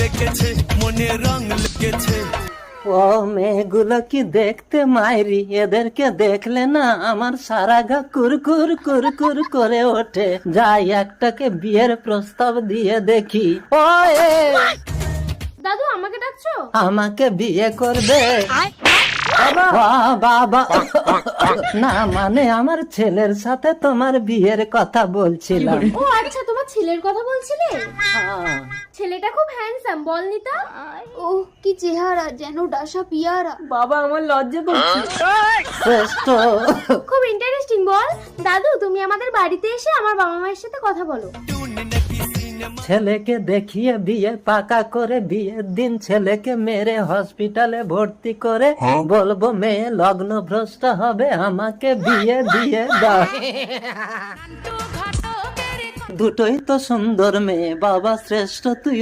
লেগেছে, মনে রং লেগেছে। ও মেয়েগুলো কি দেখতে মাইরি, এদেরকে দেখলে না আমার সারা গা কুরকুর কুরকুর করে ওঠে। যাই একটাকে বিয়ের প্রস্তাব দিয়ে দেখি। ও এ, দাদু আমাকে ডাকছো? আমাকে বিয়ে করবে? বাবা না, মানে আমার ছেলের সাথে তোমার বিয়ের কথা বলছিলাম। ও আচ্ছা, তোমার ছেলের কথা বলছিলে? হ্যাঁ। ছেলেটা খুব হ্যান্ডসাম, বল নিতা। ও কি চেহারা, যেন ডাসা পিয়ারা। বাবা আমার লজ্জা করছে। শ্রেষ্ঠ। খুব ইন্টারেস্টিং, বল। দাদু তুমি আমাদের বাড়িতে এসে আমার বাবা মায়ের সাথে কথা বলো। ছেলেকে দেখিয়ে বিয়ে পাকা করে, বিয়ের দিন ছেলেকে মেরে হসপিটালে ভর্তি করে বলবো মেয়ে লগ্ন ভ্রষ্ট হবে, আমাকে বিয়ে দিয়ে দাও। দুটোই তো সুন্দর মেয়ে, বাবা শ্রেষ্ঠ তুই